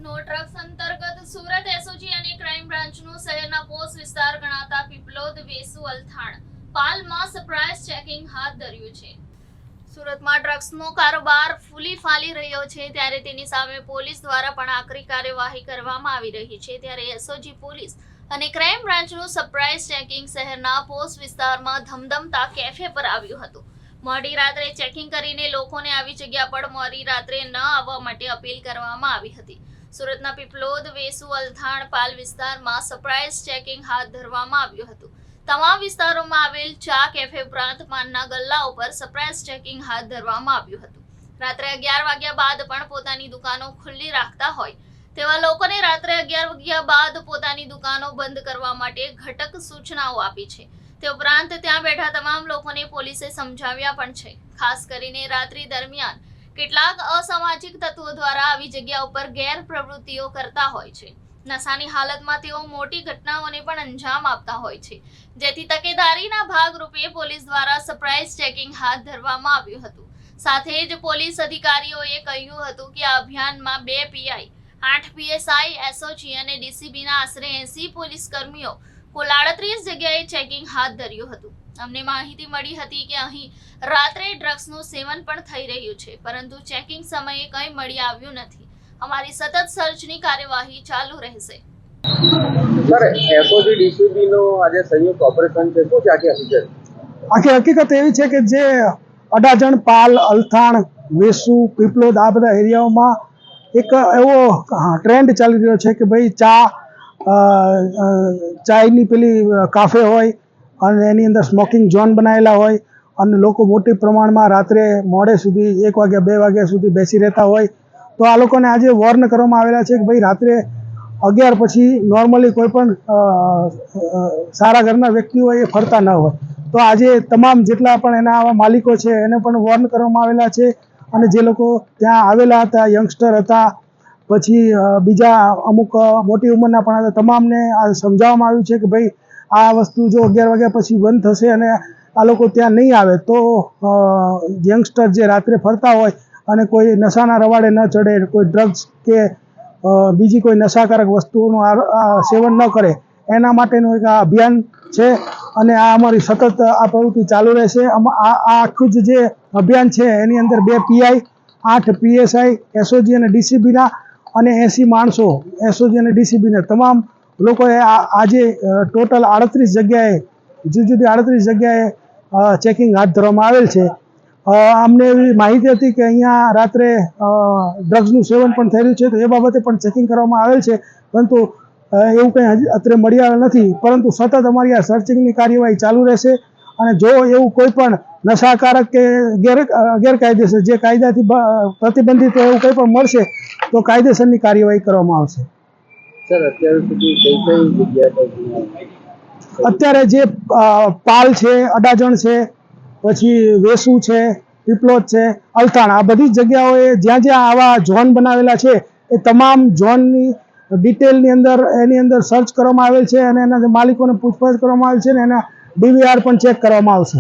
નો drugs અંતર્ગત Surat SOG અને crime બ્રાન્ચનું શહેરના પોસ્ટ વિસ્તાર ગણાતા પીપલોદ વેસુ અલથાણ પાલમાં સરપ્રાઇઝ ચેકિંગ હાથ ધર્યું છે। સુરતમાં ડ્રગ્સનો કારોબાર ફૂલી ફાલી રહ્યો છે ત્યારે તેની સામે પોલીસ દ્વારા પણ આકરી કાર્યવાહી કરવામાં આવી રહી છે। ત્યારે એસઓજી પોલીસ અને ક્રાઇમ બ્રાન્ચનું સરપ્રાઇઝ ચેકિંગ શહેરના પોસ્ટ વિસ્તારમાં ધમધમતા કેફે પર આવ્યું હતું। મોડી રાત્રે ચેકિંગ કરીને લોકોને આવી જગ્યા પર મોડી રાત્રે ન આવવા માટે અપીલ કરવામાં આવી હતી। સુરતના પીપલોદ વેસુ અલથાણ પાલ વિસ્તારમાં સરપ્રાઇઝ ચેકિંગ હાથ ધરવામાં આવ્યું હતું। તમામ વિસ્તારોમાં આવેલ ચા કેફે ઉપરાંત પાનના ગલ્લા ઉપર સરપ્રાઇઝ ચેકિંગ હાથ ધરવામાં આવ્યું હતું। રાત્રે 11 વાગ્યા બાદ પણ પોતાની દુકાનો ખુલ્લી રાખતા હોય તેવા લોકોને રાત્રે 11 વાગ્યા બાદ પોતાની દુકાનો બંધ કરવા માટે ઘટક સૂચનાઓ આપી છે। તે ઉપરાંત ત્યાં બેઠા તમામ લોકોને પોલીસે સમજાવ્યા પણ છે। ખાસ કરીને રાત્રિ દરમિયાન કેટલાક અસામાજિક તત્વો દ્વારા આવી જગ્યા ઉપર ગેરપ્રવૃત્તિઓ કરતા હોય છે। નશાની હાલતમાં તેઓ મોટી ઘટનાઓને પણ અંજામ આપતા હોય છે, જેથી તકેદારીના ભાગરૂપે પોલીસ દ્વારા સરપ્રાઇઝ ચેકિંગ હાથ ધરવામાં આવ્યું હતું। સાથે જ પોલીસ અધિકારીઓએ કહ્યું હતું કે આ અભિયાનમાં 2 પીઆઈ, 8 પીએસઆઈ, એસઓજી અને ડીસીબીના આશરે 80 પોલીસ કર્મીઓ કુલ 38 જગ્યાએ ચેકિંગ હાથ ધર્યું હતું। અમને માહિતી મળી હતી કે અહીં રાત્રે ડ્રગ્સનું સેવન પણ થઈ રહ્યું છે, પરંતુ ચેકિંગ સમયે કંઈ મળી આવ્યું નથી। અમારી સતત સર્ચની કાર્યવાહી ચાલુ રહેશે। સર, એસઓજી ડીસીબી નો આજે સંયુક્ત ઓપરેશન છે, શું છે આખી હકીકત એવી છે કે જે અડાજણ, પાલ, અલથાણ, વેસુ, પીપલોદ આ બધા એરિયાઓમાં એક એવો ટ્રેન્ડ ચાલી રહ્યો છે કે ભાઈ ચાયની પેલી કાફે હોય અને એની અંદર સ્મોકિંગ ઝોન બનાવેલા હોય અને લોકો મોટી પ્રમાણમાં રાત્રે મોડે સુધી 1 વાગ્યા 2 વાગ્યા સુધી બેસી રહેતા હોય, તો આ લોકોને આજે વોર્ન કરવામાં આવેલા છે કે ભાઈ રાત્રે 11 પછી નોર્મલી કોઈ પણ સારા ઘરના વ્યક્તિઓ એ ફરતા ન હોય। તો આજે તમામ જેટલા પણ એના આવા માલિકો છે એને પણ વોર્ન કરવામાં આવેલા છે અને જે લોકો ત્યાં આવેલા હતા, યંગસ્ટર હતા, પછી બીજા અમુક મોટી ઉંમરના પણ હતા, તમામને આ સમજાવવામાં આવ્યું છે કે ભાઈ આ વસ્તુ જો 11 વાગ્યા પછી બંધ થશે અને આ લોકો ત્યાં નહીં આવે તો યંગસ્ટર જે રાત્રે ફરતા હોય અને કોઈ નશાના રવાડે ન ચડે, કોઈ ડ્રગ્સ કે બીજી કોઈ નશાકારક વસ્તુઓનું સેવન ન કરે, એના માટેનું એક આ અભિયાન છે અને આ અમારી સતત આ પ્રવૃત્તિ ચાલુ રહેશે। આ આખું જે અભિયાન છે એની અંદર 2 પીઆઈ, 8 પીએસઆઈ, એસઓજી અને ડીસીબીના અને 80 માણસો એસઓજી અને ડીસીબીના તમામ લોકોએ આજે ટોટલ 38 જગ્યાએ જુદી જુદી 38 જગ્યાએ ચેકિંગ હાથ ધરવામાં આવેલ છે। અમને એવી માહિતી હતી કે અહીંયા રાત્રે ડ્રગ્સનું સેવન પણ થઈ રહ્યું છે, તો એ બાબતે પણ ચેકિંગ કરવામાં આવેલ છે, પરંતુ એવું કંઈ હજી અત્યારે મળી આવેલ નથી। પરંતુ સતત અમારી આ સર્ચિંગની કાર્યવાહી ચાલુ રહેશે અને જો એવું કોઈ પણ નશાકારક કે ગેરકાયદેસર જે કાયદાથી પ્રતિબંધિત એવું કંઈ પણ મળશે તો કાયદેસરની કાર્યવાહી કરવામાં આવશે। સર, અત્યાર સુધી કઈ જગ્યા અત્યારે જે પાલ છે, અડાજણ છે, પછી વેસુ છે, પીપલોદ છે, અલથાણ, આ બધી જગ્યાઓએ જ્યાં જ્યાં આવા ઝોન બનાવેલા છે એ તમામ ઝોનની ડિટેલની અંદર એની અંદર સર્ચ કરવામાં આવેલ છે અને એના માલિકોને પૂછપરછ કરવામાં આવેલ છે અને એના ડીવીઆર પણ ચેક કરવામાં આવશે।